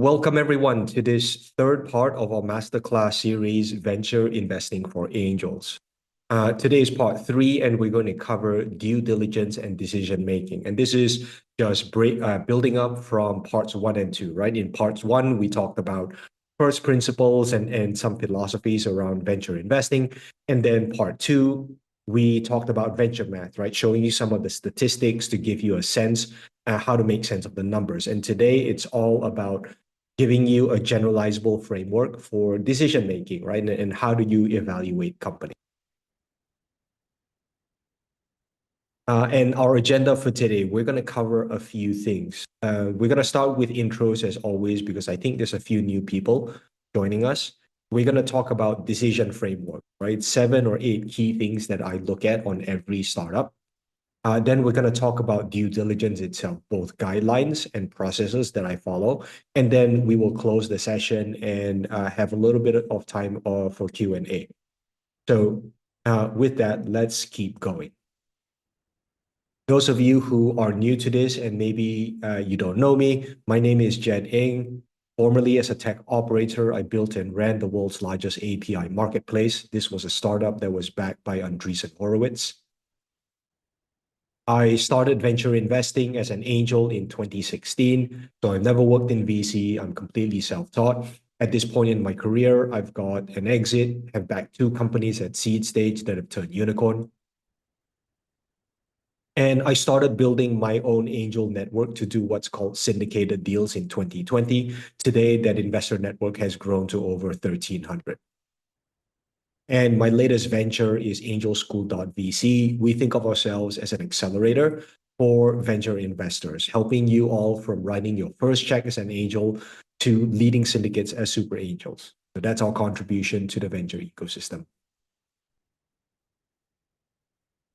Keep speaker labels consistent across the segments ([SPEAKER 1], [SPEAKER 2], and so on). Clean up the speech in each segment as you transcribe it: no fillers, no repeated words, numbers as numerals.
[SPEAKER 1] Welcome everyone to this third part of our Masterclass series, Venture Investing for Angels. Today is part 3, and we're going to cover due diligence and decision making. And this is just building up from parts 1 and 2, right? In parts 1, we talked about first principles and some philosophies around venture investing. And then part 2, we talked about venture math, right? Showing you some of the statistics to give you a sense how to make sense of the numbers. And today it's all about giving you a generalizable framework for decision making, right? And how do you evaluate companies? And our agenda for today, we're going to cover a few things. We're going to start with intros as always, because I think there's a few new people joining us. We're going to talk about decision framework, right? 7 or 8 key things that I look at on every startup. Then we're going to talk about due diligence itself, both guidelines and processes that I follow. And then we will close the session and have a little bit of time for Q&A. So with that, let's keep going. Those of you who are new to this and maybe you don't know me, my name is Jed Ng. Formerly as a tech operator, I built and ran the world's largest API marketplace. This was a startup that was backed by Andreessen Horowitz. I started venture investing as an angel in 2016. So I've never worked in VC. I'm completely self-taught. At this point in my career, I've got an exit, have backed 2 companies at seed stage that have turned unicorn. And I started building my own angel network to do what's called syndicated deals in 2020. Today, that investor network has grown to over 1,300. And my latest venture is AngelSchool.vc. We think of ourselves as an accelerator for venture investors, helping you all from writing your first check as an angel to leading syndicates as super angels. So that's our contribution to the venture ecosystem.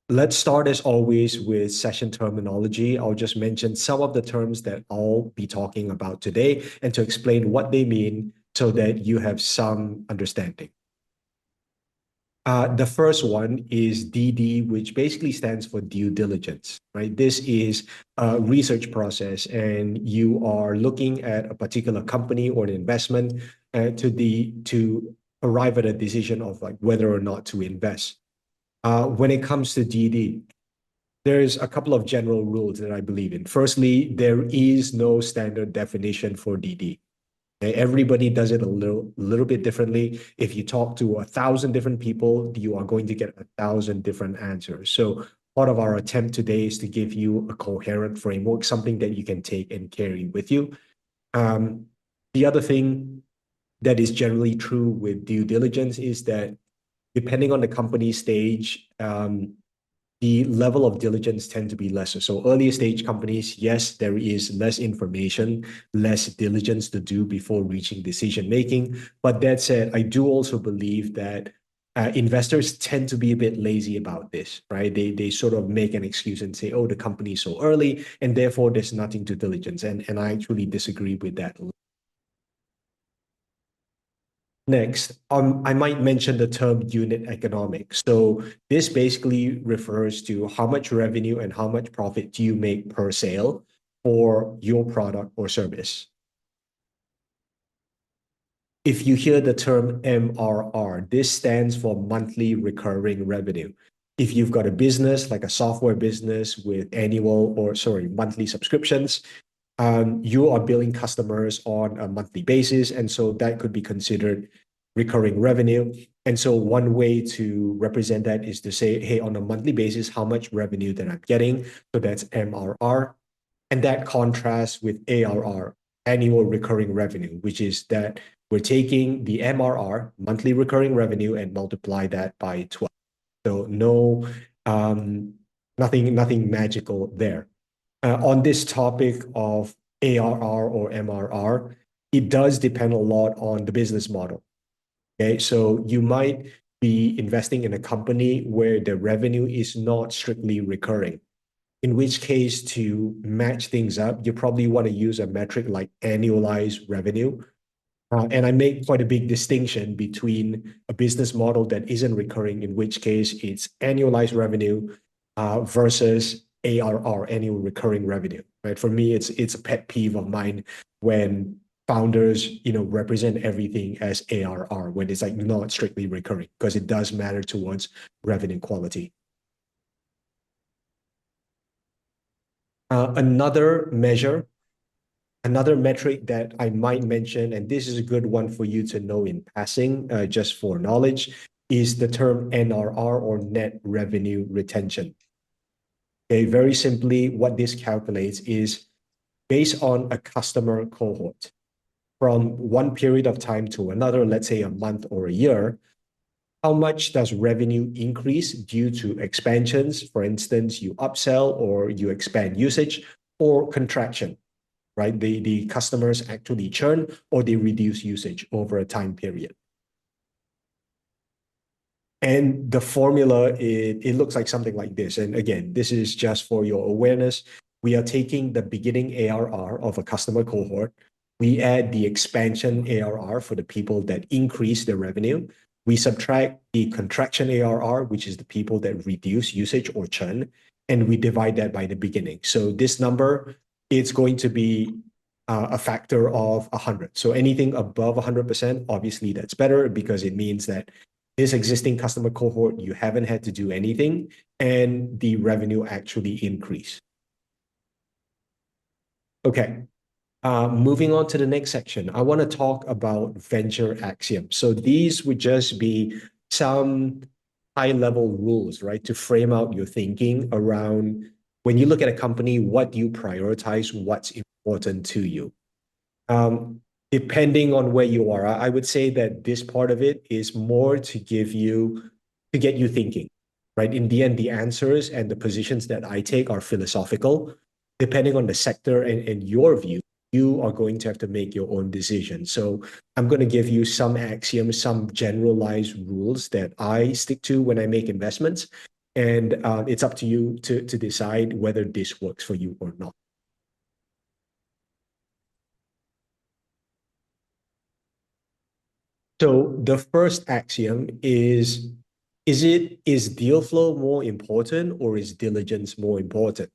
[SPEAKER 1] Let's start as always with session terminology. I'll just mention some of the terms that I'll be talking about today and to explain what they mean so that you have some understanding. The first one is DD, which basically stands for due diligence, right? This is a research process, and you are looking at a particular company or an investment to arrive at a decision of like whether or not to invest. When it comes to DD, there's a couple of general rules that I believe in. Firstly, there is no standard definition for DD. Everybody does it a little bit differently. If you talk to 1,000 different people, you are going to get 1,000 different answers. So part of our attempt today is to give you a coherent framework, something that you can take and carry with you. The other thing that is generally true with due diligence is that depending on the company stage, the level of diligence tend to be lesser. So earlier stage companies, yes, there is less information, less diligence to do before reaching decision making. But that said, I do also believe that investors tend to be a bit lazy about this, right? They sort of make an excuse and say, oh, the company is so early, and therefore there's nothing to diligence. And I actually disagree with that. Next, I might mention the term unit economics. So this basically refers to how much revenue and how much profit do you make per sale for your product or service. If you hear the term MRR, this stands for monthly recurring revenue. If you've got a business like a software business with monthly subscriptions, you are billing customers on a monthly basis. And so that could be considered recurring revenue. And so one way to represent that is to say, hey, on a monthly basis, how much revenue that I'm getting? So that's MRR. And that contrasts with ARR, annual recurring revenue, which is that we're taking the MRR, monthly recurring revenue, and multiply that by 12. So nothing magical there. On this topic of ARR or MRR, it does depend a lot on the business model. Okay, so you might be investing in a company where the revenue is not strictly recurring, in which case to match things up, you probably want to use a metric like annualized revenue. And I make quite a big distinction between a business model that isn't recurring, in which case it's annualized revenue versus ARR, annual recurring revenue, right? For me, it's a pet peeve of mine when founders, represent everything as ARR when it's like not strictly recurring, because it does matter towards revenue quality. Another metric that I might mention, and this is a good one for you to know in passing, just for knowledge, is the term NRR, or net revenue retention. Okay, very simply, what this calculates is based on a customer cohort from one period of time to another, let's say a month or a year, how much does revenue increase due to expansions? For instance, you upsell or you expand usage, or contraction, right? The customers actually churn or they reduce usage over a time period. And the formula, it looks like something like this. And again, this is just for your awareness. We are taking the beginning ARR of a customer cohort. We add the expansion ARR for the people that increase their revenue. We subtract the contraction ARR, which is the people that reduce usage or churn, and we divide that by the beginning. So this number, it's going to be a factor of 100. So anything above 100%, obviously that's better, because it means that this existing customer cohort, you haven't had to do anything, and the revenue actually increased. Okay, moving on to the next section, I want to talk about venture axioms. So these would just be some high-level rules, right, to frame out your thinking around when you look at a company, what do you prioritize, what's important to you. Depending on where you are, I would say that this part of it is more to get you thinking, right? In the end, the answers and the positions that I take are philosophical. Depending on the sector and your view, you are going to have to make your own decision. So I'm going to give you some axioms, some generalized rules that I stick to when I make investments. And it's up to you to decide whether this works for you or not. So the first axiom is deal flow more important, or is diligence more important?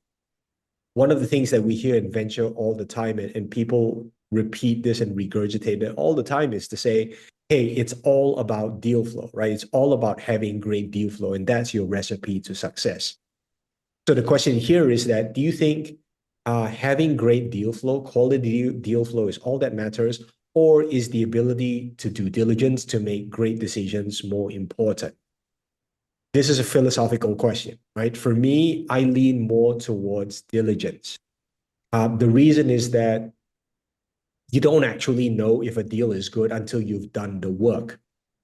[SPEAKER 1] One of the things that we hear in venture all the time, and people repeat this and regurgitate it all the time, is to say, hey, it's all about deal flow, right? It's all about having great deal flow, and that's your recipe to success. So the question here is that, do you think having great deal flow, quality deal flow, is all that matters? Or is the ability to do diligence to make great decisions more important? This is a philosophical question, right? For me, I lean more towards diligence. The reason is that you don't actually know if a deal is good until you've done the work.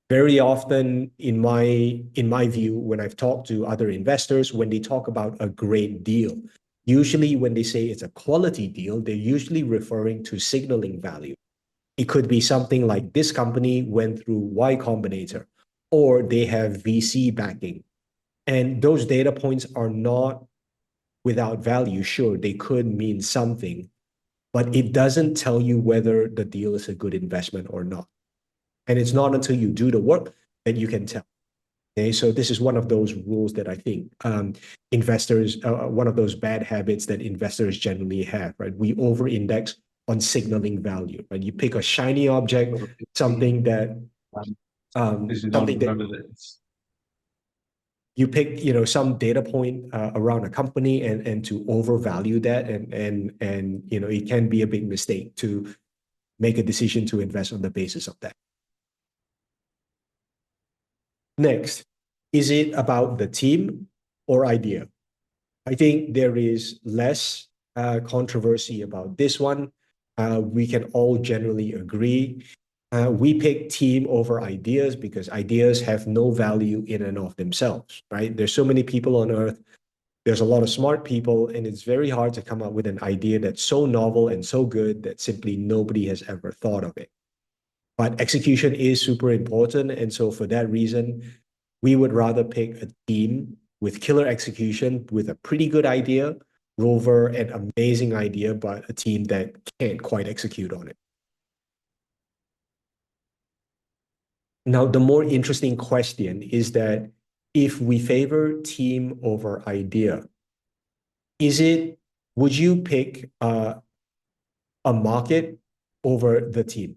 [SPEAKER 1] Very often, in my view, when I've talked to other investors, when they talk about a great deal, usually when they say it's a quality deal, they're usually referring to signaling value. It could be something like this company went through Y Combinator, or they have VC backing. And those data points are not without value. Sure, they could mean something, but it doesn't tell you whether the deal is a good investment or not. And it's not until you do the work that you can tell. Okay, so this is one of those rules that I think investors, one of those bad habits that investors generally have, right? We over-index on signaling value, right? You pick a shiny object, something that you pick, some data point around a company, and to overvalue that, and it can be a big mistake to make a decision to invest on the basis of that. Next, is it about the team or idea? I think there is less controversy about this one. We can all generally agree. We pick team over ideas because ideas have no value in and of themselves, right? There's so many people on earth. There's a lot of smart people, and it's very hard to come up with an idea that's so novel and so good that simply nobody has ever thought of it. But execution is super important. And so for that reason, we would rather pick a team with killer execution, with a pretty good idea, over an amazing idea, but a team that can't quite execute on it. Now, the more interesting question is that if we favor team over idea, would you pick a market over the team.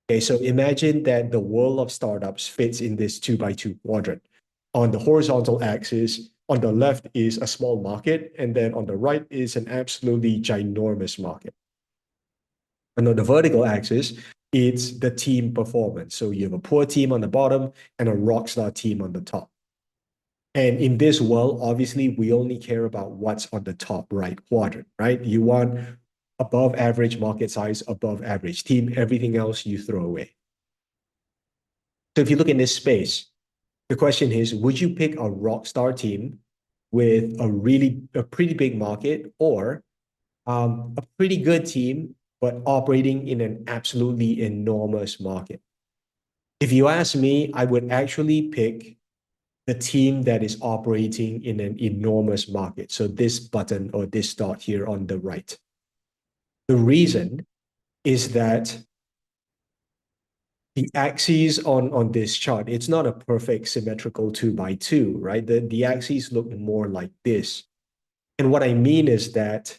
[SPEAKER 1] Okay, so imagine that the world of startups fits in this 2x2 quadrant. On the horizontal axis, on the left is a small market, and then on the right is an absolutely ginormous market. And on the vertical axis, it's the team performance. So you have a poor team on the bottom and a rockstar team on the top. And in this world, obviously, we only care about what's on the top right quadrant, right? You want above average market size, above average team, everything else you throw away. So if you look in this space, the question is, would you pick a rock star team with a pretty big market, or a pretty good team, but operating in an absolutely enormous market? If you ask me, I would actually pick the team that is operating in an enormous market. So this button or this dot here on the right. The reason is that the axes on this chart, it's not a perfect symmetrical 2x2, right? The axes look more like this. And what I mean is that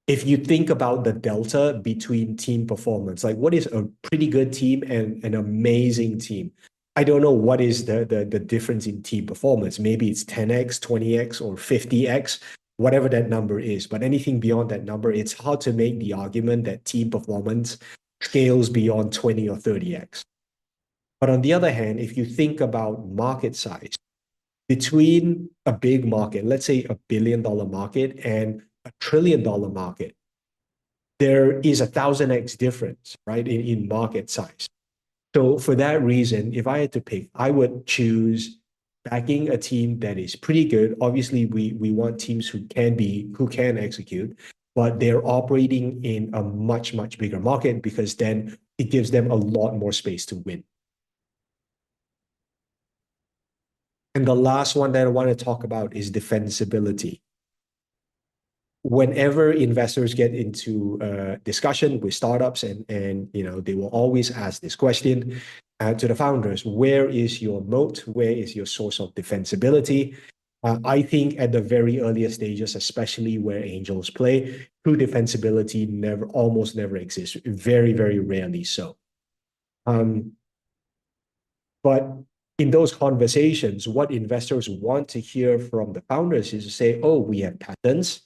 [SPEAKER 1] if you think about the delta between team performance, like what is a pretty good team and an amazing team? I don't know what is the difference in team performance. Maybe it's 10x, 20x, or 50x, whatever that number is. But anything beyond that number, it's hard to make the argument that team performance scales beyond 20 or 30x. But on the other hand, if you think about market size, between a big market, let's say $1 billion market, and $1 trillion market, there is 1,000x difference, right, in market size. So for that reason, if I had to pick, I would choose backing a team that is pretty good. Obviously, we want teams who can execute, but they're operating in a much, much bigger market, because then it gives them a lot more space to win. And the last one that I want to talk about is defensibility. Whenever investors get into a discussion with startups, and they will always ask this question to the founders: where is your moat? Where is your source of defensibility? I think at the very earliest stages, especially where angels play, true defensibility almost never exists. Very, very rarely so. But in those conversations, what investors want to hear from the founders is to say, oh, we have patents,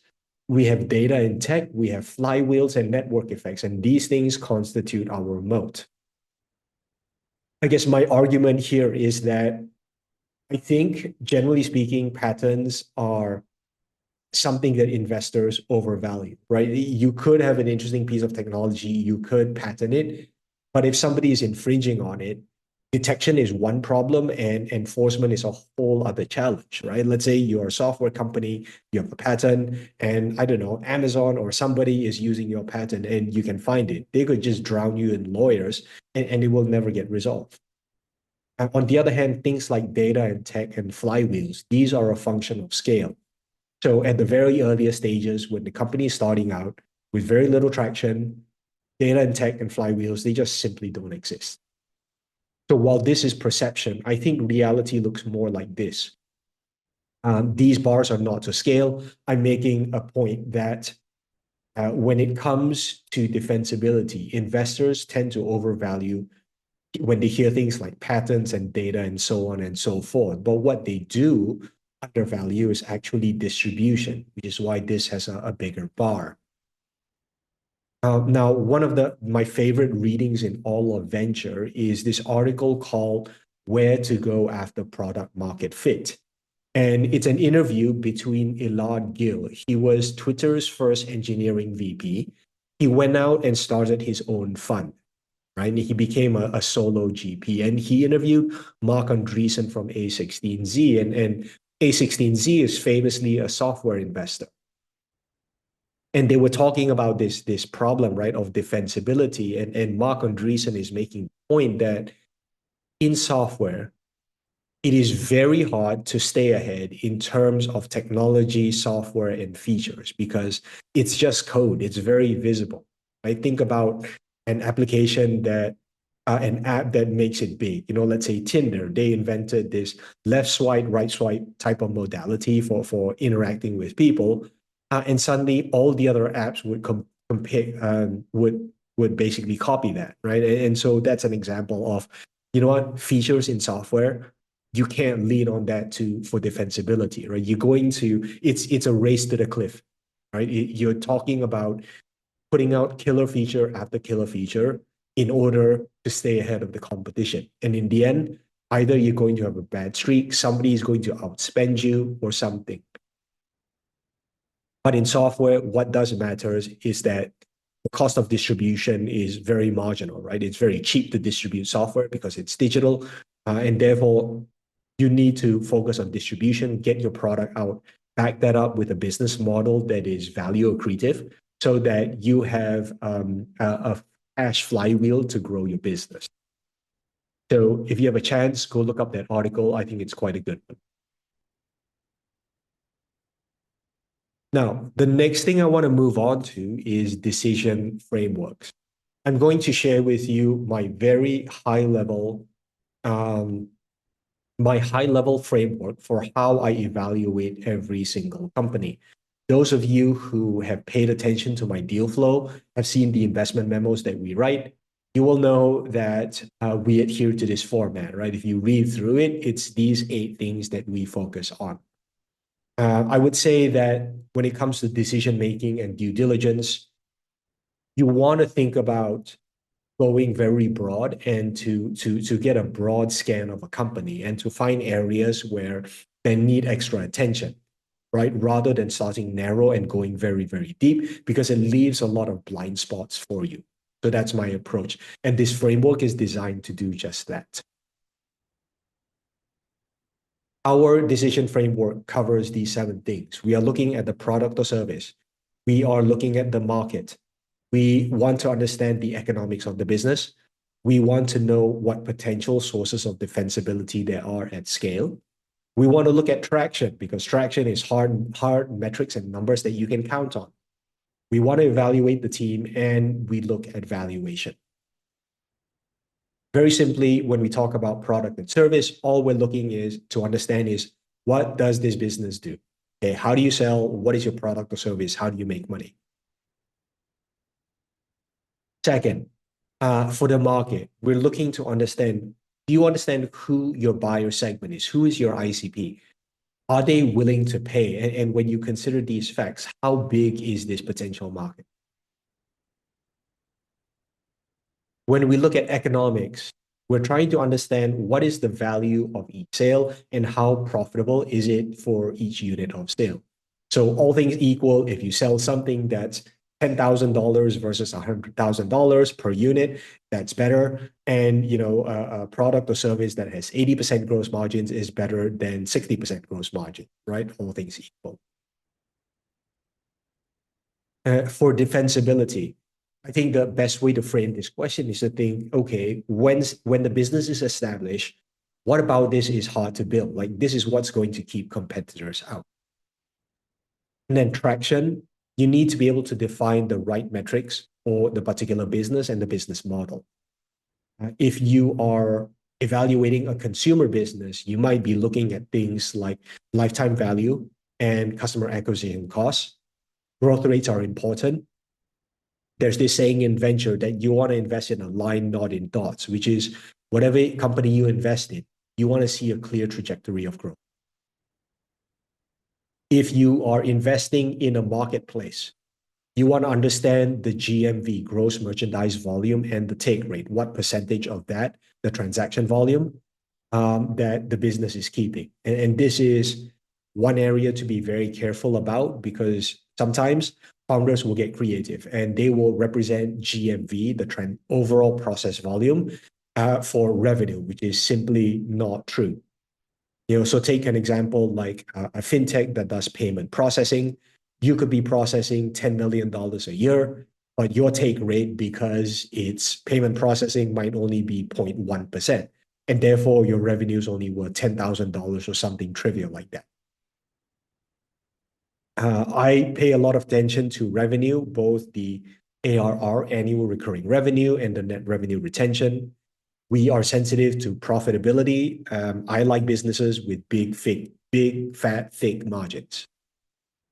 [SPEAKER 1] we have data and tech, we have flywheels and network effects, and these things constitute our moat. I guess my argument here is that I think, generally speaking, patents are something that investors overvalue, right? You could have an interesting piece of technology, you could patent it, but if somebody is infringing on it, detection is one problem and enforcement is a whole other challenge, right? Let's say you're a software company, you have a patent, and I don't know, Amazon or somebody is using your patent and you can find it. They could just drown you in lawyers and it will never get resolved. On the other hand, things like data and tech and flywheels, these are a function of scale. So at the very earliest stages, when the company is starting out with very little traction, data and tech and flywheels, they just simply don't exist. So while this is perception, I think reality looks more like this. These bars are not to scale. I'm making a point that when it comes to defensibility, investors tend to overvalue when they hear things like patents and data and so on and so forth. But what they do undervalue is actually distribution, which is why this has a bigger bar. Now, one of my favorite readings in all of venture is this article called Where to Go After Product Market Fit. And it's an interview between Elad Gil. He was Twitter's first engineering VP. He went out and started his own fund, right? And he became a solo GP. And he interviewed Marc Andreessen from A16Z. And A16Z is famously a software investor. And they were talking about this problem, right, of defensibility. And Marc Andreessen is making the point that in software, it is very hard to stay ahead in terms of technology, software, and features, because it's just code. It's very visible. I think about an application an app that makes it big. Let's say Tinder. They invented this left swipe, right swipe type of modality for interacting with people. And suddenly all the other apps would would basically copy that, right? And so that's an example of, you know what, features in software, you can't lean on that for defensibility, right? You're going to, it's a race to the cliff, right? You're talking about putting out killer feature after killer feature in order to stay ahead of the competition. And in the end, either you're going to have a bad streak, somebody is going to outspend you or something. But in software, what does matter is that the cost of distribution is very marginal, right? It's very cheap to distribute software because it's digital. And therefore, you need to focus on distribution, get your product out, back that up with a business model that is value accretive so that you have a cash flywheel to grow your business. So if you have a chance, go look up that article. I think it's quite a good one. Now, the next thing I want to move on to is decision frameworks. I'm going to share with you my very high level, framework for how I evaluate every single company. Those of you who have paid attention to my deal flow have seen the investment memos that we write. You will know that we adhere to this format, right? If you read through it, it's these 8 things that we focus on. I would say that when it comes to decision making and due diligence, you want to think about going very broad and to get a broad scan of a company and to find areas where they need extra attention, right? Rather than starting narrow and going very, very deep, because it leaves a lot of blind spots for you. So that's my approach. And this framework is designed to do just that. Our decision framework covers these 7 things. We are looking at the product or service. We are looking at the market. We want to understand the economics of the business. We want to know what potential sources of defensibility there are at scale. We want to look at traction because traction is hard metrics and numbers that you can count on. We want to evaluate the team and we look at valuation. Very simply, when we talk about product and service, all we're looking to understand is what does this business do? Okay, how do you sell? What is your product or service? How do you make money? Second, for the market, we're looking to understand, do you understand who your buyer segment is? Who is your ICP? Are they willing to pay? And when you consider these facts, how big is this potential market? When we look at economics, we're trying to understand what is the value of each sale and how profitable is it for each unit of sale. So all things equal, if you sell something that's $10,000 versus $100,000 per unit, that's better. And a product or service that has 80% gross margins is better than 60% gross margin, right? All things equal. For defensibility, I think the best way to frame this question is to think, okay, when the business is established, what about this is hard to build? Like this is what's going to keep competitors out. And then traction, you need to be able to define the right metrics for the particular business and the business model. If you are evaluating a consumer business, you might be looking at things like lifetime value and customer acquisition costs. Growth rates are important. There's this saying in venture that you want to invest in a line, not in dots, which is whatever company you invest in, you want to see a clear trajectory of growth. If you are investing in a marketplace, you want to understand the GMV, gross merchandise volume, and the take rate, what percentage of that, the transaction volume, that the business is keeping. And this is one area to be very careful about because sometimes founders will get creative and they will represent GMV, the overall process volume, for revenue, which is simply not true. So take an example like a fintech that does payment processing. You could be processing $10 million a year, but your take rate because it's payment processing might only be 0.1%. And therefore your revenue is only worth $10,000 or something trivial like that. I pay a lot of attention to revenue, both the ARR, annual recurring revenue, and the net revenue retention. We are sensitive to profitability. I like businesses with big, fat, thick margins.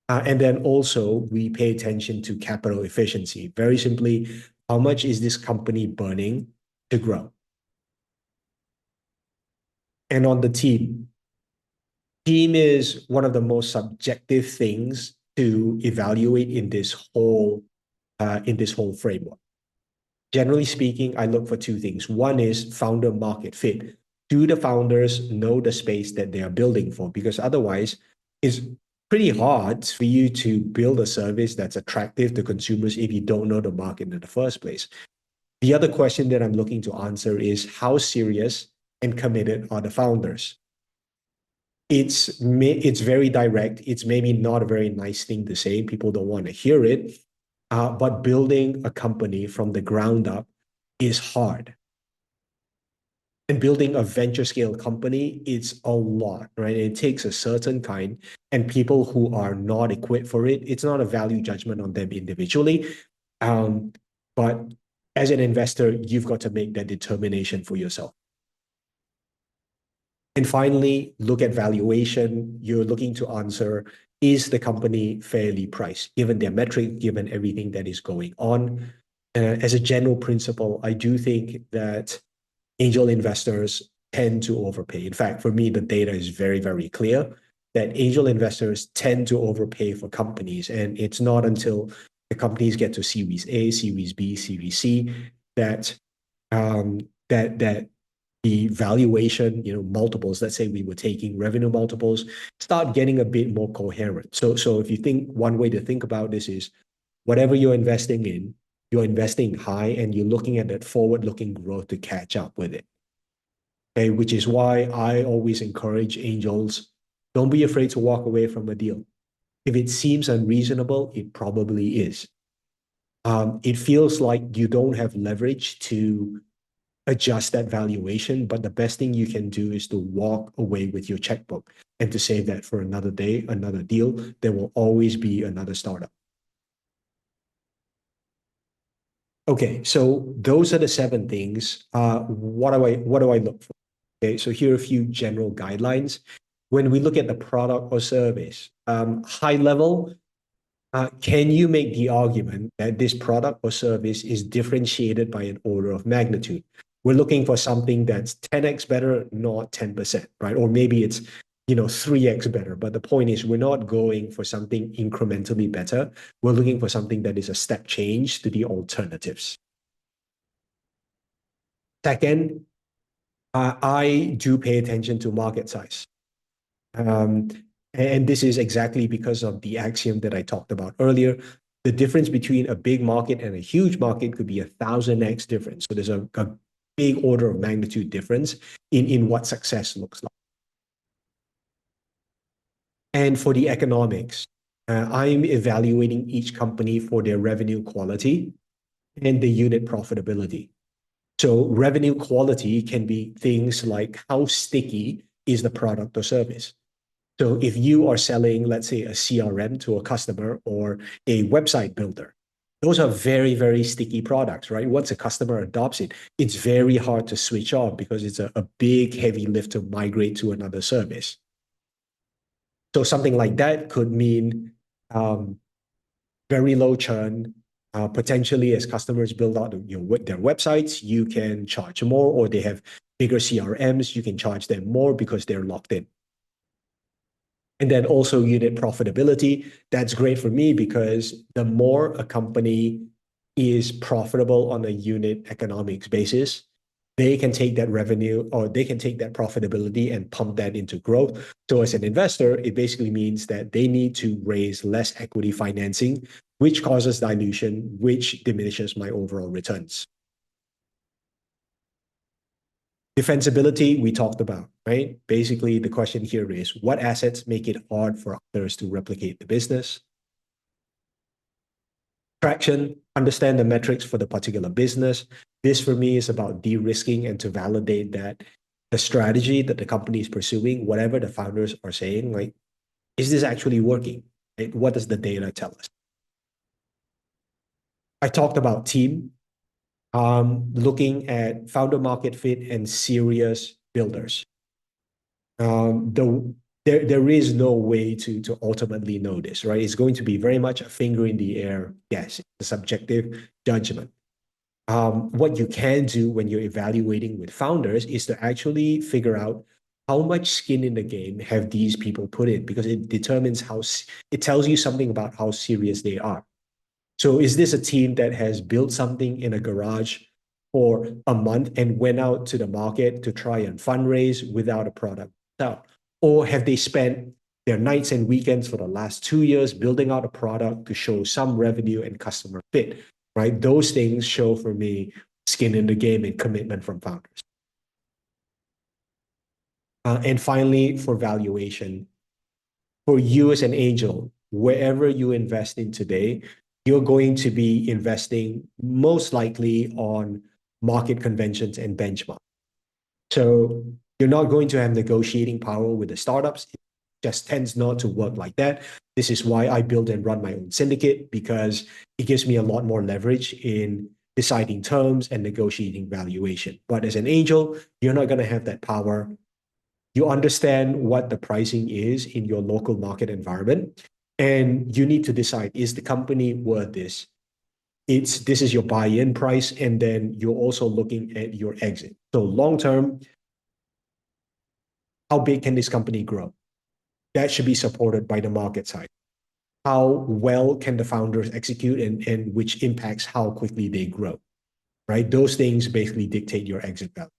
[SPEAKER 1] And then also we pay attention to capital efficiency. Very simply, how much is this company burning to grow? And on the team is one of the most subjective things to evaluate in this whole framework. Generally speaking, I look for two things. One is founder market fit. Do the founders know the space that they are building for? Because otherwise, it's pretty hard for you to build a service that's attractive to consumers if you don't know the market in the first place. The other question that I'm looking to answer is how serious and committed are the founders? It's very direct. It's maybe not a very nice thing to say. People don't want to hear it. But building a company from the ground up is hard. And building a venture scale company, it's a lot, right? It takes a certain kind, and people who are not equipped for it, it's not a value judgment on them individually. Um, but as an investor, you've got to make that determination for yourself. And finally, look at valuation. You're looking to answer, is the company fairly priced, given their metric, given everything that is going on? As a general principle, I do think that angel investors tend to overpay. In fact, for me, the data is very, very clear that angel investors tend to overpay for companies. And it's not until the companies get to Series A, Series B, Series C that that the valuation, multiples, let's say we were taking revenue multiples, start getting a bit more coherent. So if you think one way to think about this is whatever you're investing in, you're investing high and you're looking at that forward-looking growth to catch up with it. Okay, which is why I always encourage angels, don't be afraid to walk away from a deal. If it seems unreasonable, it probably is. It feels like you don't have leverage to adjust that valuation, but the best thing you can do is to walk away with your checkbook and to save that for another day, another deal. There will always be another startup. Okay, so those are the 7 things. What do I look for? Okay, so here are a few general guidelines. When we look at the product or service, high level, can you make the argument that this product or service is differentiated by an order of magnitude? We're looking for something that's 10x better, not 10%, right? Or maybe it's 3x better. But the point is, we're not going for something incrementally better. We're looking for something that is a step change to the alternatives. Second, I do pay attention to market size. Um, and this is exactly because of the axiom that I talked about earlier. The difference between a big market and a huge market could be 1,000x difference. So there's a big order of magnitude difference in what success looks like. And for the economics, I'm evaluating each company for their revenue quality and the unit profitability. So revenue quality can be things like how sticky is the product or service. So if you are selling, let's say, a CRM to a customer or a website builder, those are very, very sticky products, right? Once a customer adopts it, it's very hard to switch off because it's a big, heavy lift to migrate to another service. So something like that could mean very low churn. Potentially, as customers build out their websites, you can charge more, or they have bigger CRMs, you can charge them more because they're locked in. And then also unit profitability. That's great for me because the more a company is profitable on a unit economics basis, they can take that revenue or they can take that profitability and pump that into growth. So as an investor, it basically means that they need to raise less equity financing, which causes dilution, which diminishes my overall returns. Defensibility, we talked about, right? Basically, the question here is what assets make it hard for others to replicate the business? Traction, understand the metrics for the particular business. This for me is about de-risking and to validate that the strategy that the company is pursuing, whatever the founders are saying, like, is this actually working? Right? What does the data tell us? I talked about team, looking at founder market fit and serious builders. There is no way to ultimately know this, right? It's going to be very much a finger in the air guess, a subjective judgment. What you can do when you're evaluating with founders is to actually figure out how much skin in the game have these people put in, because it determines it tells you something about how serious they are. So is this a team that has built something in a garage for a month and went out to the market to try and fundraise without a product out? Or have they spent their nights and weekends for the last 2 years building out a product to show some revenue and customer fit, right? Those things show for me skin in the game and commitment from founders. And finally, for valuation, for you as an angel, wherever you invest in today, you're going to be investing most likely on market conventions and benchmarks. So you're not going to have negotiating power with the startups. It just tends not to work like that. This is why I build and run my own syndicate, because it gives me a lot more leverage in deciding terms and negotiating valuation. But as an angel, you're not going to have that power. You understand what the pricing is in your local market environment, and you need to decide, is the company worth this? This is your buy-in price, and then you're also looking at your exit. So long term, how big can this company grow? That should be supported by the market side. How well can the founders execute, and which impacts how quickly they grow, right? Those things basically dictate your exit value.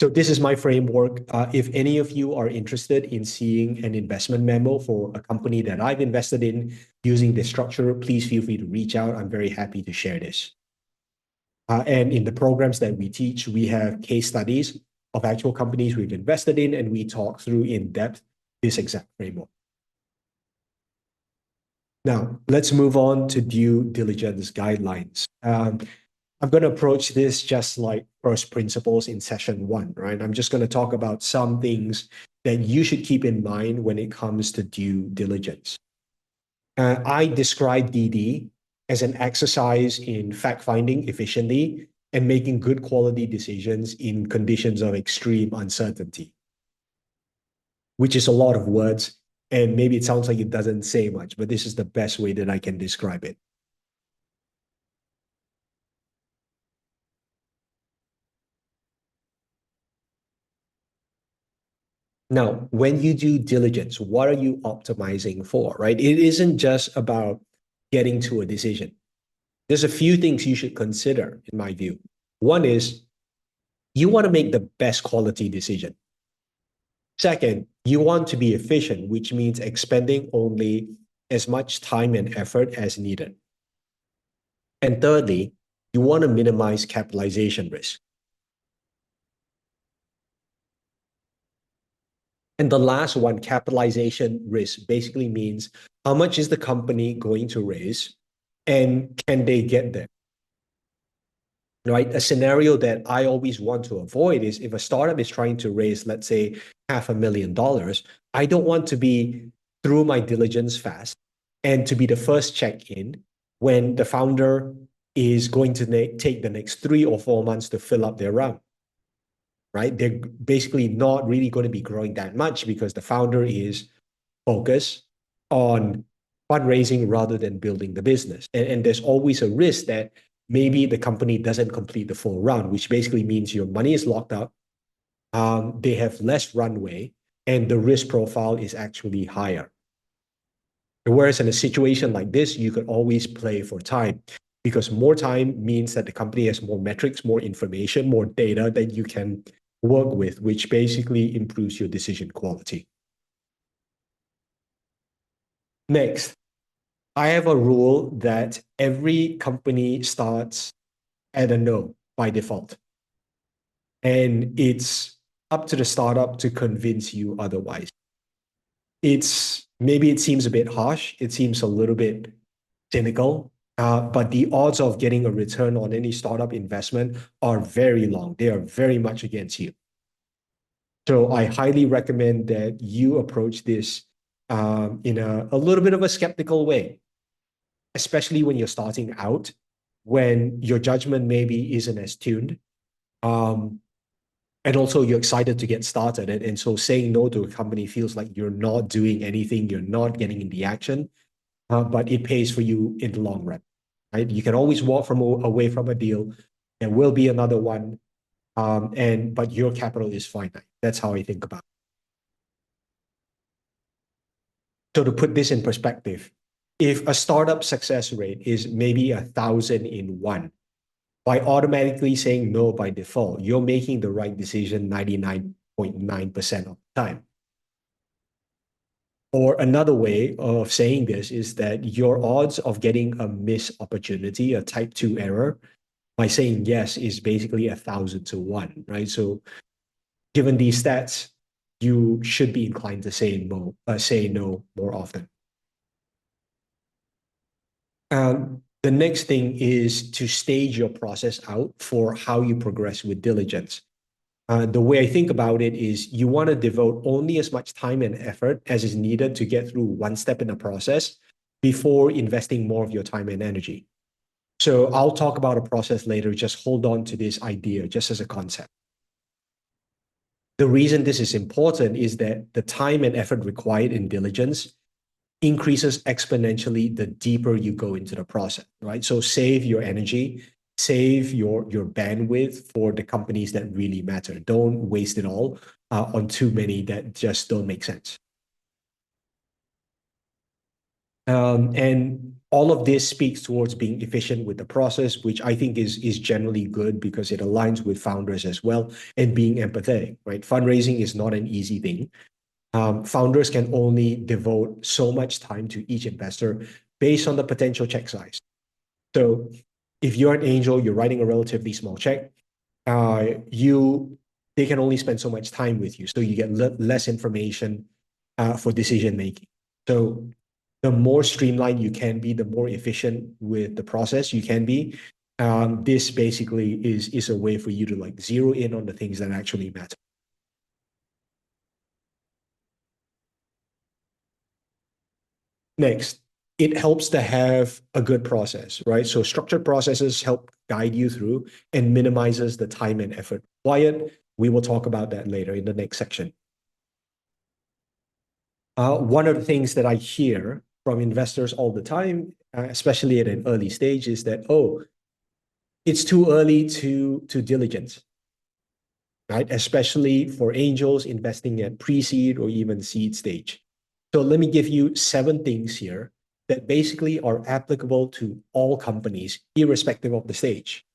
[SPEAKER 1] So this is my framework. If any of you are interested in seeing an investment memo for a company that I've invested in using this structure, please feel free to reach out. I'm very happy to share this. And in the programs that we teach, we have case studies of actual companies we've invested in, and we talk through in depth this exact framework. Now, let's move on to due diligence guidelines. I'm going to approach this just like first principles in session one, right? I'm just going to talk about some things that you should keep in mind when it comes to due diligence. I describe DD as an exercise in fact-finding efficiently and making good quality decisions in conditions of extreme uncertainty, which is a lot of words. And maybe it sounds like it doesn't say much, but this is the best way that I can describe it. Now, when you do diligence, what are you optimizing for, right? It isn't just about getting to a decision. There's a few things you should consider, in my view. One is you want to make the best quality decision. Second, you want to be efficient, which means expending only as much time and effort as needed. And thirdly, you want to minimize capitalization risk. And the last one, capitalization risk, basically means how much is the company going to raise and can they get there? Right? A scenario that I always want to avoid is if a startup is trying to raise, let's say, $500,000, I don't want to be through my diligence fast and to be the first check in when the founder is going to take the next 3 or 4 months to fill up their round. Right? They're basically not really going to be growing that much because the founder is focused on fundraising rather than building the business. And there's always a risk that maybe the company doesn't complete the full round, which basically means your money is locked up, they have less runway, and the risk profile is actually higher. Whereas in a situation like this, you could always play for time, because more time means that the company has more metrics, more information, more data that you can work with, which basically improves your decision quality. Next, I have a rule that every company starts at a no by default. And it's up to the startup to convince you otherwise. Maybe it seems a bit harsh, it seems a little bit cynical, but the odds of getting a return on any startup investment are very long. They are very much against you. So I highly recommend that you approach this in a little bit of a skeptical way, especially when you're starting out, when your judgment maybe isn't as tuned. And also you're excited to get started. And so saying no to a company feels like you're not doing anything, you're not getting in the action, but it pays for you in the long run. right? You can always walk away from a deal. There will be another one, but your capital is finite. That's how I think about it. So to put this in perspective, if a startup success rate is maybe 1,000 in one, by automatically saying no by default, you're making the right decision 99.9% of the time. Or another way of saying this is that your odds of getting a missed opportunity, a type 2 error, by saying yes is basically 1,000 to one, right? So given these stats, you should be inclined to say no more often. The next thing is to stage your process out for how you progress with diligence. The way I think about it is you want to devote only as much time and effort as is needed to get through one step in the process before investing more of your time and energy. So I'll talk about a process later. Just hold on to this idea just as a concept. The reason this is important is that the time and effort required in diligence increases exponentially the deeper you go into the process, right? So save your energy, save your bandwidth for the companies that really matter. Don't waste it all on too many that just don't make sense. And all of this speaks towards being efficient with the process, which I think is generally good because it aligns with founders as well, and being empathetic, right? Fundraising is not an easy thing. Founders can only devote so much time to each investor based on the potential check size. So if you're an angel, you're writing a relatively small check, they can only spend so much time with you. So you get less information for decision making. So the more streamlined you can be, the more efficient with the process you can be. This basically is a way for you to like zero in on the things that actually matter. Next, it helps to have a good process, right? So structured processes help guide you through and minimizes the time and effort required. We will talk about that later in the next section. One of the things that I hear from investors all the time, especially at an early stage, is that, oh, it's too early to diligence, right? Especially for angels investing at pre-seed or even seed stage. So let me give you 7 things here that basically are applicable to all companies, irrespective of the stage.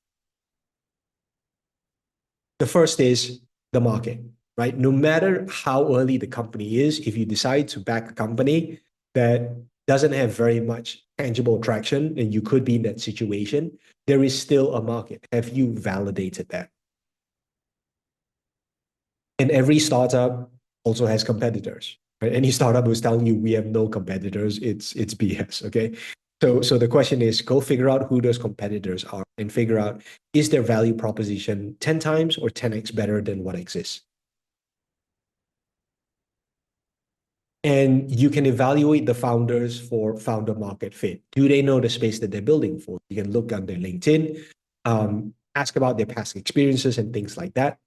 [SPEAKER 1] The first is the market, right? No matter how early the company is, if you decide to back a company that doesn't have very much tangible traction, and you could be in that situation, there is still a market. Have you validated that? And every startup also has competitors, right? Any startup who's telling you we have no competitors, it's BS, okay? So the question is, go figure out who those competitors are and figure out, is their value proposition 10 times or 10x better than what exists? And you can evaluate the founders for founder market fit. Do they know the space that they're building for? You can look on their LinkedIn, ask about their past experiences and things like that.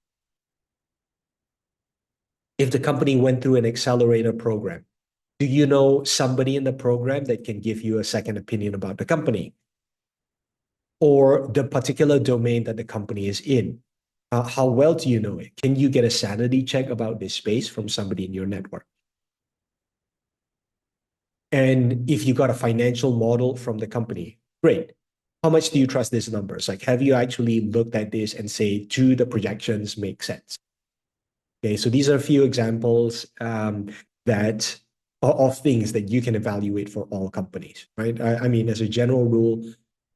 [SPEAKER 1] If the company went through an accelerator program, do you know somebody in the program that can give you a second opinion about the company or the particular domain that the company is in? How well do you know it? Can you get a sanity check about this space from somebody in your network? And if you got a financial model from the company, great. How much do you trust these numbers? Like, have you actually looked at this and say, do the projections make sense? Okay, so these are a few examples that of things that you can evaluate for all companies, right? I mean, as a general rule,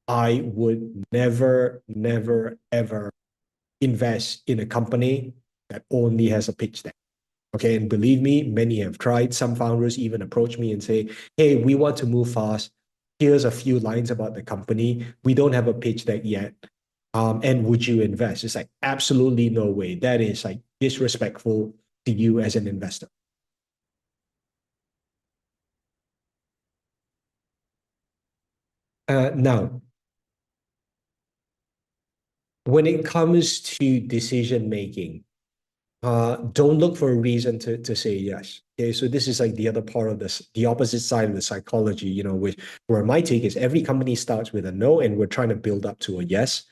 [SPEAKER 1] I would never, ever invest in a company that only has a pitch deck. Okay, and believe me, many have tried. Some founders even approach me and say, hey, we want to move fast. Here's a few lines about the company. We don't have a pitch deck yet. And would you invest? It's like, absolutely no way. That is like disrespectful to you as an investor. Now, when it comes to decision making, Don't look for a reason to say yes. Okay, so this is like the other part of this, the opposite side of the psychology, where my take is every company starts with a no, and we're trying to build up to a yes.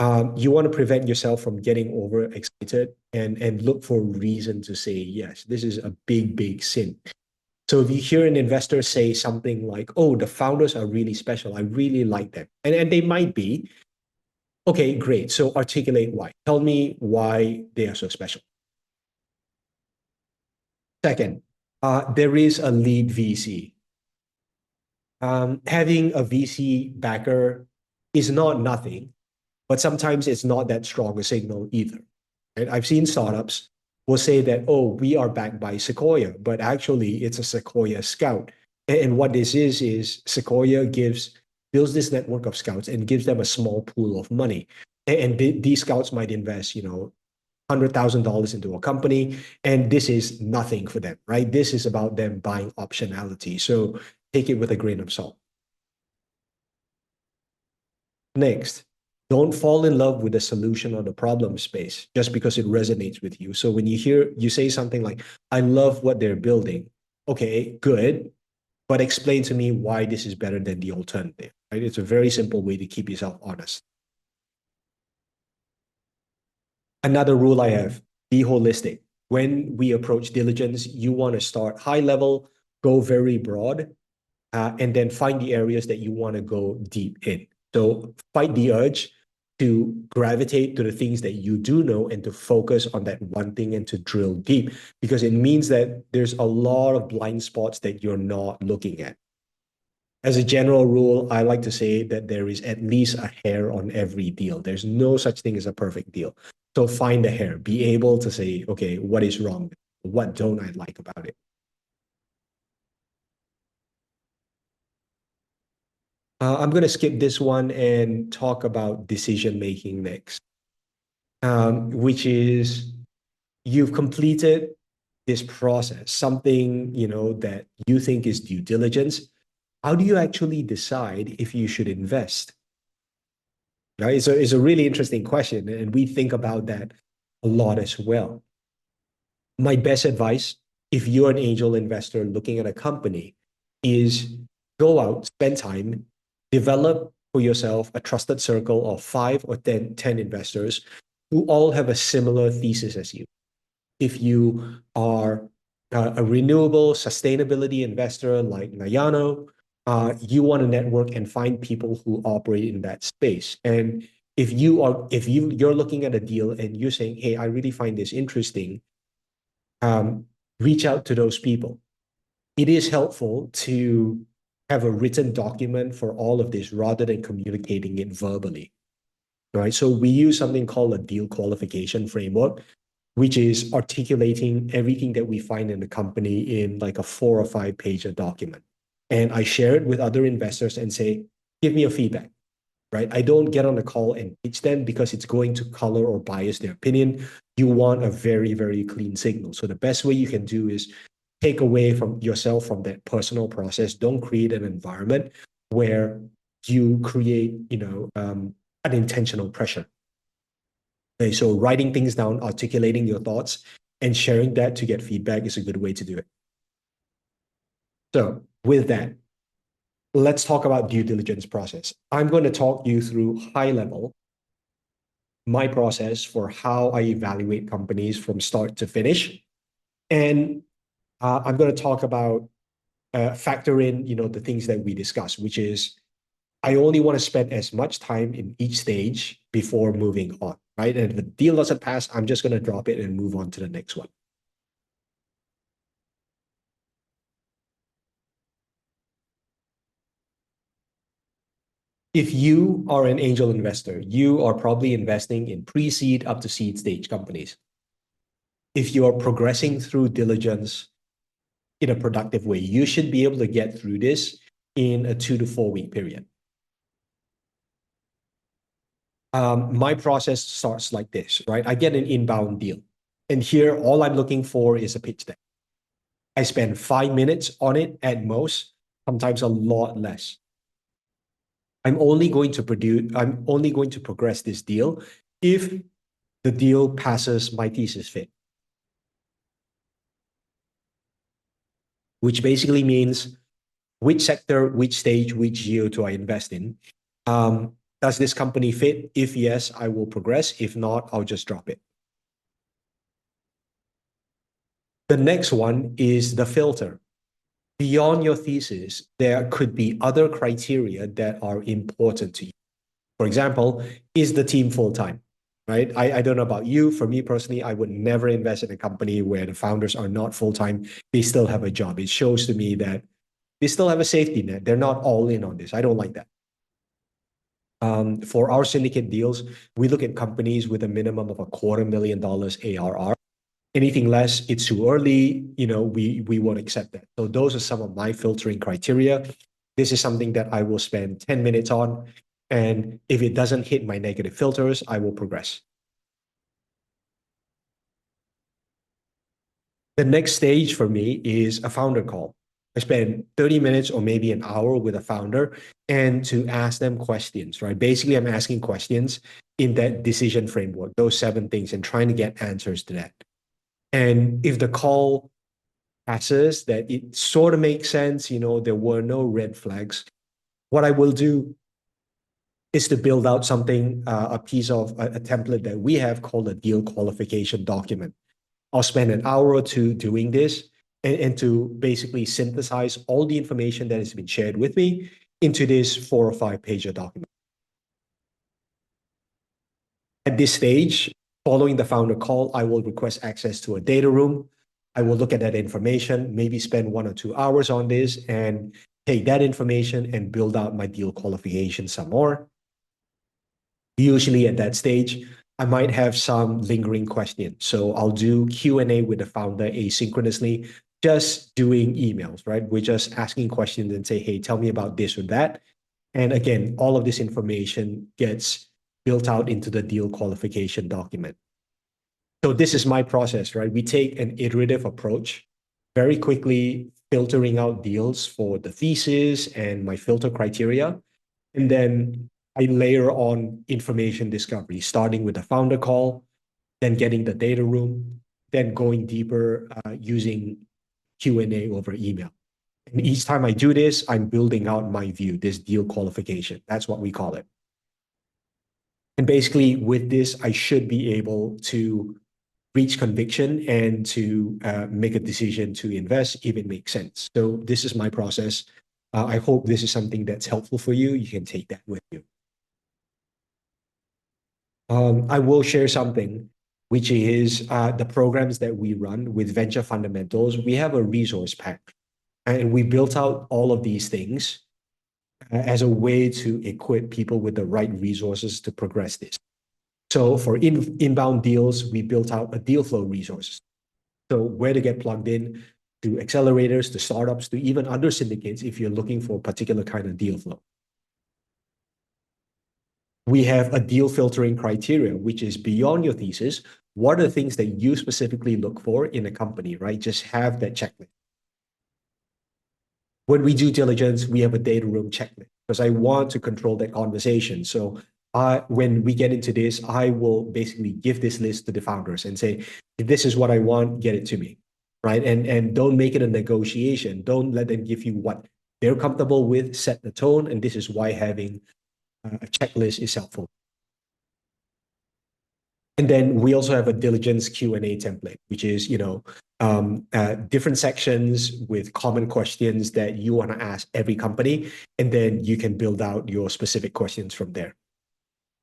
[SPEAKER 1] You want to prevent yourself from getting overexcited and look for a reason to say yes. This is a big, big sin. So if you hear an investor say something like, "Oh, the founders are really special. I really like them," and they might be. Okay, great. So articulate why. Tell me why they are so special. Second, there is a lead VC. Having a VC backer is not nothing, but sometimes it's not that strong a signal either. Right? I've seen startups will say that, oh, we are backed by Sequoia, but actually it's a Sequoia scout. And what this is Sequoia builds this network of scouts and gives them a small pool of money. And these scouts might invest, $100,000 into a company, and this is nothing for them, right? This is about them buying optionality. So take it with a grain of salt. Next, don't fall in love with the solution or the problem space just because it resonates with you. So when you say something like, I love what they're building, okay, good, but explain to me why this is better than the alternative, right? It's a very simple way to keep yourself honest. Another rule I have, be holistic. When we approach diligence, you want to start high level, go very broad, and then find the areas that you want to go deep in. So fight the urge to gravitate to the things that you do know and to focus on that one thing and to drill deep, because it means that there's a lot of blind spots that you're not looking at. As a general rule, I like to say that there is at least a hair on every deal. There's no such thing as a perfect deal. So find the hair, be able to say, okay, what is wrong? What don't I like about it? I'm going to skip this one and talk about decision making next, which is you've completed this process, something that you think is due diligence. How do you actually decide if you should invest? Right? It's a really interesting question, and we think about that a lot as well. My best advice, if you're an angel investor looking at a company, is go out, spend time, develop for yourself a trusted circle of 5 or 10 investors who all have a similar thesis as you. If you are a renewable sustainability investor like Nayano, you want to network and find people who operate in that space. And if you're looking at a deal and you're saying, hey, I really find this interesting, um, reach out to those people. It is helpful to have a written document for all of this rather than communicating it verbally. Right. So we use something called a deal qualification framework, which is articulating everything that we find in the company in like a 4 or 5 page document. And I share it with other investors and say, give me your feedback, right? I don't get on a call and pitch them because it's going to color or bias their opinion. You want a very, very clean signal. So the best way you can do is take away from yourself from that personal process. Don't create an environment where you create, unintentional pressure. Okay, so writing things down, articulating your thoughts, and sharing that to get feedback is a good way to do it. So with that, let's talk about due diligence process. I'm going to talk you through high level my process for how I evaluate companies from start to finish. And I'm going to talk about factor in, the things that we discussed, which is I only want to spend as much time in each stage before moving on, right? And if the deal doesn't pass, I'm just going to drop it and move on to the next one. If you are an angel investor, you are probably investing in pre-seed up to seed stage companies. If you are progressing through diligence in a productive way, you should be able to get through this in a 2 to 4 week period. My process starts like this, right? I get an inbound deal. And here, all I'm looking for is a pitch deck. I spend 5 minutes on it at most, sometimes a lot less. I'm only going to progress this deal if the deal passes my thesis fit. which basically means which sector, which stage, which year do I invest in? Does this company fit? If yes, I will progress. If not, I'll just drop it. The next one is the filter. Beyond your thesis, there could be other criteria that are important to you. For example, is the team full-time? Right? I don't know about you. For me personally, I would never invest in a company where the founders are not full-time. They still have a job. It shows to me that they still have a safety net. They're not all in on this. I don't like that. For our syndicate deals, we look at companies with a minimum of $250,000 ARR. Anything less, it's too early. We won't accept that. So those are some of my filtering criteria. This is something that I will spend 10 minutes on. And if it doesn't hit my negative filters, I will progress. The next stage for me is a founder call. I spend 30 minutes or maybe an hour with a founder and to ask them questions, right? Basically, I'm asking questions in that decision framework, those 7 things, and trying to get answers to that. And if the call passes, that it sort of makes sense, there were no red flags, what I will do is to build out something, a piece of a template that we have called a deal qualification document. I'll spend an hour or two doing this and to basically synthesize all the information that has been shared with me into this 4 or 5-page document. At this stage, following the founder call, I will request access to a data room. I will look at that information, maybe spend 1 or 2 hours on this and take that information and build out my deal qualification some more. Usually at that stage, I might have some lingering questions. So I'll do Q&A with the founder asynchronously, just doing emails, right? We're just asking questions and say, hey, tell me about this or that. And again, all of this information gets built out into the deal qualification document. So this is my process, right? We take an iterative approach, very quickly filtering out deals for the thesis and my filter criteria. And then I layer on information discovery, starting with the founder call, then getting the data room, then going deeper using Q&A over email. And each time I do this, I'm building out my view, this deal qualification. That's what we call it. And basically with this, I should be able to reach conviction and to make a decision to invest if it makes sense. So this is my process. I hope this is something that's helpful for you. You can take that with you. I will share something, which is the programs that we run with Venture Fundamentals. We have a resource pack, and we built out all of these things as a way to equip people with the right resources to progress this. So for inbound deals, we built out a deal flow resource. So where to get plugged in to accelerators, to startups, to even other syndicates if you're looking for a particular kind of deal flow. We have a deal filtering criteria, which is beyond your thesis. What are the things that you specifically look for in a company, right? Just have that checklist. When we do diligence, we have a data room checklist because I want to control that conversation. So when we get into this, I will basically give this list to the founders and say, if this is what I want, get it to me, right? And don't make it a negotiation. Don't let them give you what they're comfortable with, set the tone. And this is why having a checklist is helpful. And then we also have a diligence Q&A template, which is, different sections with common questions that you want to ask every company. And then you can build out your specific questions from there.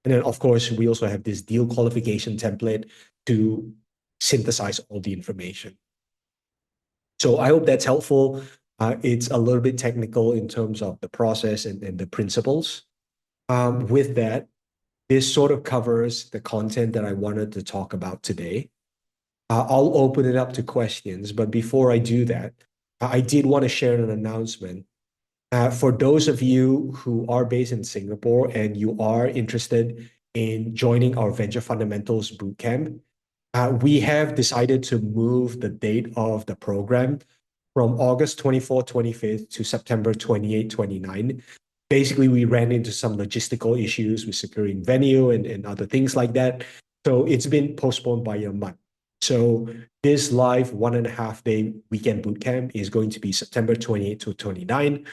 [SPEAKER 1] And then, of course, we also have this deal qualification template to synthesize all the information. So I hope that's helpful. It's a little bit technical in terms of the process and the principles. With that, this sort of covers the content that I wanted to talk about today. I'll open it up to questions, but before I do that, I did want to share an announcement. For those of you who are based in Singapore and you are interested in joining our Venture Fundamentals Bootcamp, we have decided to move the date of the program from August 24th, 25th to September 28th, 29th. Basically, we ran into some logistical issues with securing venue and other things like that. So it's been postponed by a month. So this live 1.5 day weekend bootcamp is going to be September 28 to 29.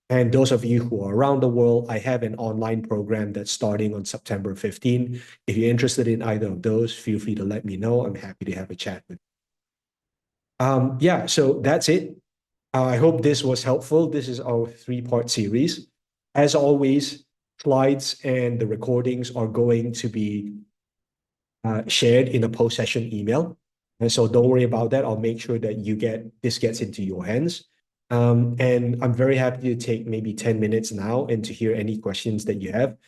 [SPEAKER 1] And those of you who are around the world, I have an online program that's starting on September 15. If you're interested in either of those, feel free to let me know. I'm happy to have a chat with you. Yeah, so that's it. I hope this was helpful. This is our three-part series. As always, slides and the recordings are going to be shared in a post-session email. And so don't worry about that. I'll make sure that this gets into your hands. And I'm very happy to take maybe 10 minutes now and to hear any questions that you have.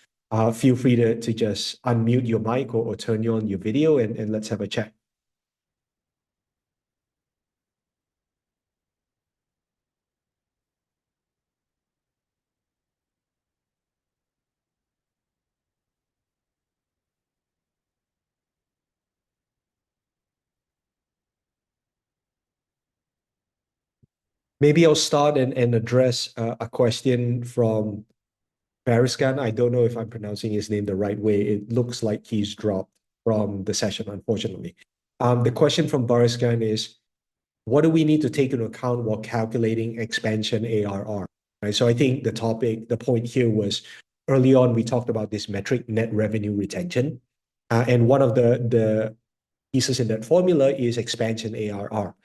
[SPEAKER 1] Feel free to just unmute your mic or turn on your video and let's have a chat. Maybe I'll start and address a question from Bariskan. I don't know if I'm pronouncing his name the right way. It looks like he's dropped from the session, unfortunately. The question from Bariskan is, what do we need to take into account while calculating expansion ARR? Right. So I think the point here was early on, we talked about this metric, net revenue retention. And one of the pieces in that formula is expansion ARR.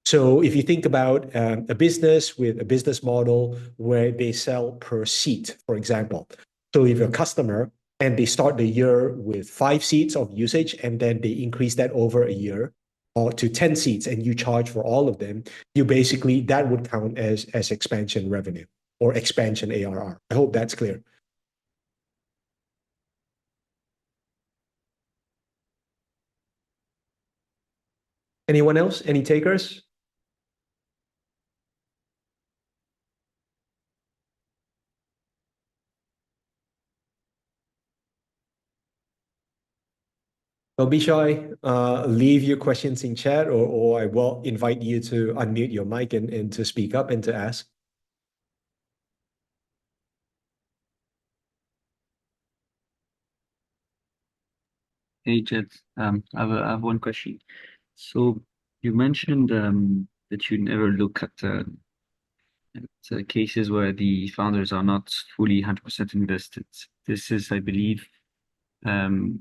[SPEAKER 1] So if you think about a business with a business model where they sell per seat, for example. So if you're a customer and they start the year with 5 seats of usage and then they increase that over a year or to 10 seats and you charge for all of them, that would count as expansion revenue or expansion ARR. I hope that's clear. Anyone else? Any takers? Don't be shy. Leave your questions in chat, or I will invite you to unmute your mic and to speak up and to ask.
[SPEAKER 2] Hey, Jed. I have one question. So you mentioned that you never look at cases where the founders are not fully 100% invested. This is, I believe, um,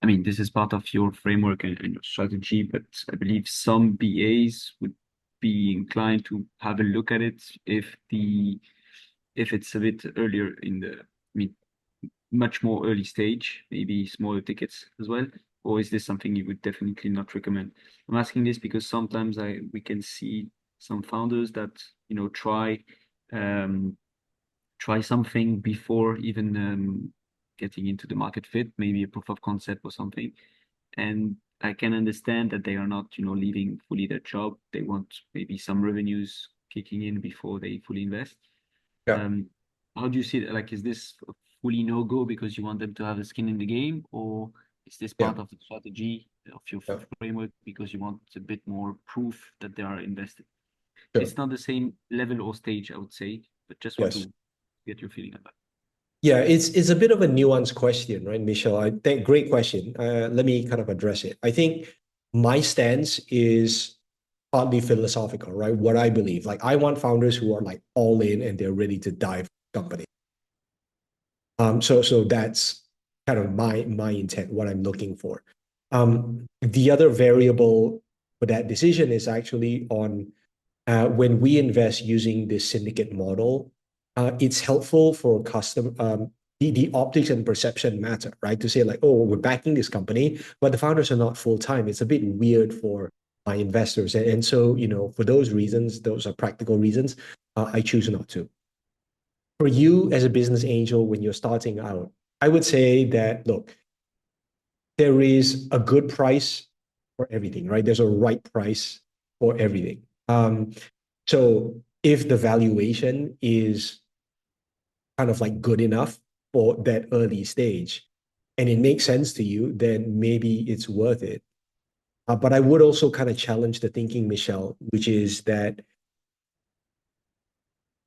[SPEAKER 2] I mean, this is part of your framework and your strategy, but I believe some BAs would be inclined to have a look at it if it's a bit earlier in the, I mean, much more early stage, maybe smaller tickets as well? Or is this something you would definitely not recommend? I'm asking this because sometimes we can see some founders that, um, try something before even getting into the market fit, maybe a proof of concept or something. And I can understand that they are not, leaving fully their job. They want maybe some revenues kicking in before they fully invest.
[SPEAKER 1] Yeah,
[SPEAKER 2] Um, how do you see that? Like, is this a fully no-go because you want them to have a skin in the game, or is this
[SPEAKER 1] yeah,
[SPEAKER 2] part of the strategy of your
[SPEAKER 1] yeah.
[SPEAKER 2] framework because you want a bit more proof that they are invested?
[SPEAKER 1] Sure.
[SPEAKER 2] It's not the same level or stage, I would say, but just want
[SPEAKER 1] Yes.
[SPEAKER 2] to get your feeling on that.
[SPEAKER 1] Yeah, it's a bit of a nuanced question, right, Michelle? I think great question. Let me kind of address it. I think my stance is partly philosophical, right? What I believe, like I want founders who are like all in and they're ready to dive company. So that's kind of my intent, what I'm looking for. The other variable for that decision is actually on when we invest using this syndicate model, it's helpful for custom. The optics and perception matter, right? To say like, oh, we're backing this company, but the founders are not full time. It's a bit weird for my investors, and so for those reasons, those are practical reasons. I choose not to. For you as a business angel, when you're starting out, I would say that look, there is a good price for everything, right? There's a right price for everything. So if the valuation is kind of like good enough for that early stage and it makes sense to you, then maybe it's worth it. But I would also kind of challenge the thinking, Michelle, which is that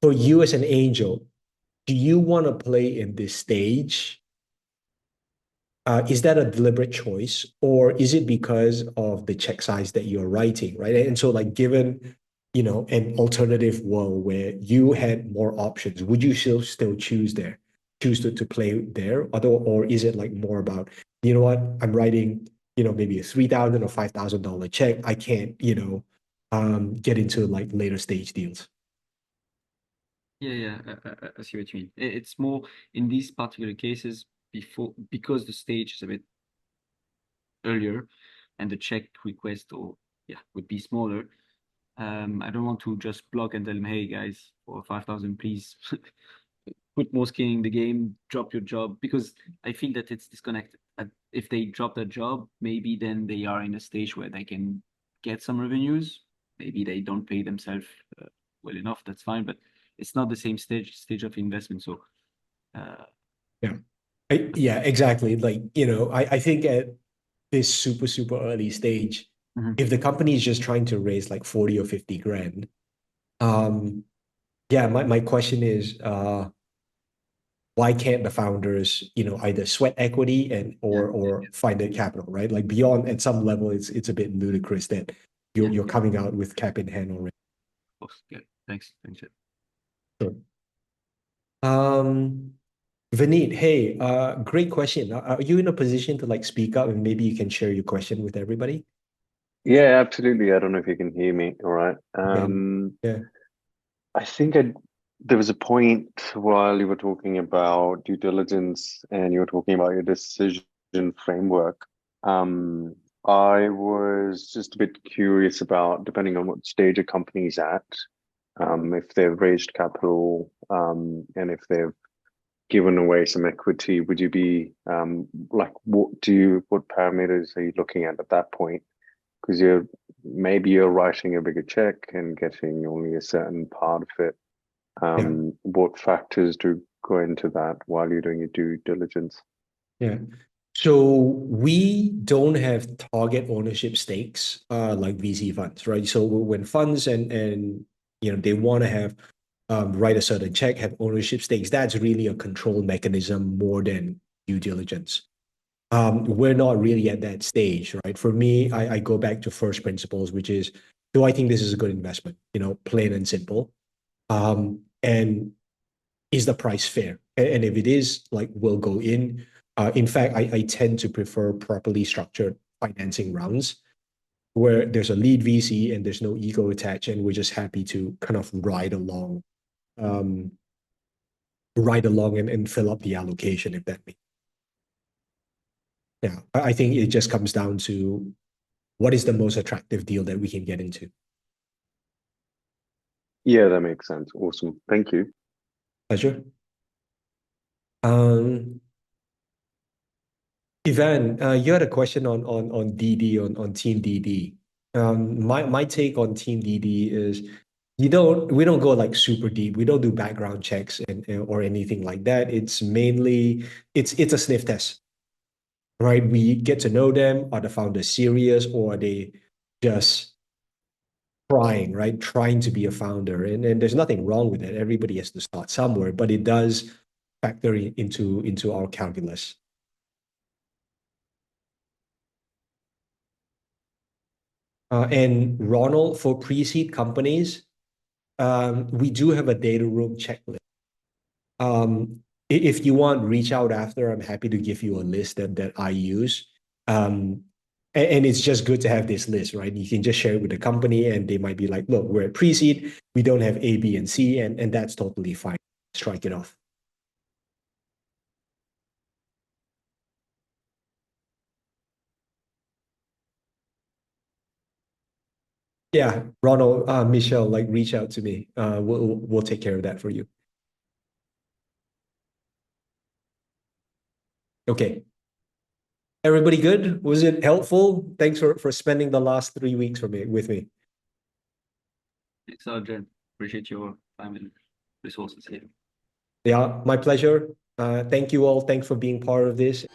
[SPEAKER 1] for you as an angel, do you want to play in this stage is that a deliberate choice, or is it because of the check size that you're writing, right? And so, like, given an alternative world where you had more options, would you still choose to play there, or is it like more about, what, I'm writing, maybe a $3,000 or $5,000 check. I can't, get into like later stage deals.
[SPEAKER 2] Yeah, yeah, I see what you mean. It's more in these particular cases because the stage is a bit earlier and the check request or yeah would be smaller. I don't want to just block and tell them, hey guys, for 5,000, please put more skin in the game, drop your job, because I feel that it's disconnected. If they drop their job, maybe then they are in a stage where they can get some revenues. Maybe they don't pay themselves well enough. That's fine, but it's not the same stage of investment. So uh,
[SPEAKER 1] Yeah. Yeah, exactly. Like, I think at this super, super early stage,
[SPEAKER 2] mhm.
[SPEAKER 1] if the company is just trying to raise like 40 or 50 grand, um, yeah, my question is, why can't the founders, either sweat equity and
[SPEAKER 2] Yeah, yeah,
[SPEAKER 1] or find the capital, right? Like beyond at some level, it's a bit ludicrous that
[SPEAKER 2] yeah,
[SPEAKER 1] you're
[SPEAKER 2] yeah,
[SPEAKER 1] coming out with cap in hand already.
[SPEAKER 2] of course. Yeah, thanks, Jed.
[SPEAKER 1] Sure. Um, Vineet, hey, great question. Are you in a position to like speak up and maybe you can share your question with everybody?
[SPEAKER 3] Yeah, absolutely. I don't know if you can hear me. All right.
[SPEAKER 1] Again, yeah,
[SPEAKER 3] I think there was a point while you were talking about due diligence and you were talking about your decision framework. Um, I was just a bit curious about, depending on what stage a company's at, if they've raised capital, and if they've given away some equity, would you be like, what parameters are you looking at that point? Because maybe you're writing a bigger check and getting only a certain part of it.
[SPEAKER 1] yeah,
[SPEAKER 3] What factors do go into that while you're doing your due diligence?
[SPEAKER 1] yeah. So we don't have target ownership stakes like VC funds, right? So when funds and they want to have write a certain check, have ownership stakes, that's really a control mechanism more than due diligence. We're not really at that stage, right? For me, I go back to first principles, which is, do I think this is a good investment? Plain and simple. And is the price fair? And if it is, like, we'll go in. In fact, I tend to prefer properly structured financing rounds where there's a lead VC and there's no ego attached, and we're just happy to kind of um, ride along and fill up the allocation, if that makes. Yeah, I think it just comes down to what is the most attractive deal that we can get into.
[SPEAKER 3] Yeah, that makes sense. Awesome. Thank you.
[SPEAKER 1] Pleasure. Um, Ivan, you had a question on DD on Team DD. My take on Team DD is we don't go like super deep. We don't do background checks or anything like that. It's mainly it's a sniff test, right? We get to know them. Are the founders serious, or are they just trying, right? Trying to be a founder. And there's nothing wrong with it. Everybody has to start somewhere, but it does factor into our calculus. And Ronald, for pre-seed companies, we do have a data room checklist. If you want, reach out after. I'm happy to give you a list that I use. Um, and it's just good to have this list, right? You can just share it with the company, and they might be like, "Look, we're at pre-seed. We don't have A, B, and C," and that's totally fine. Strike it off. Yeah, Ronald, Michelle, like reach out to me. We'll take care of that for you. Okay. Everybody good? Was it helpful? Thanks for spending the last 3 weeks with me.
[SPEAKER 2] Thanks, Jed. Appreciate your time and resources here.
[SPEAKER 1] Yeah, my pleasure. Thank you all. Thanks for being part of this.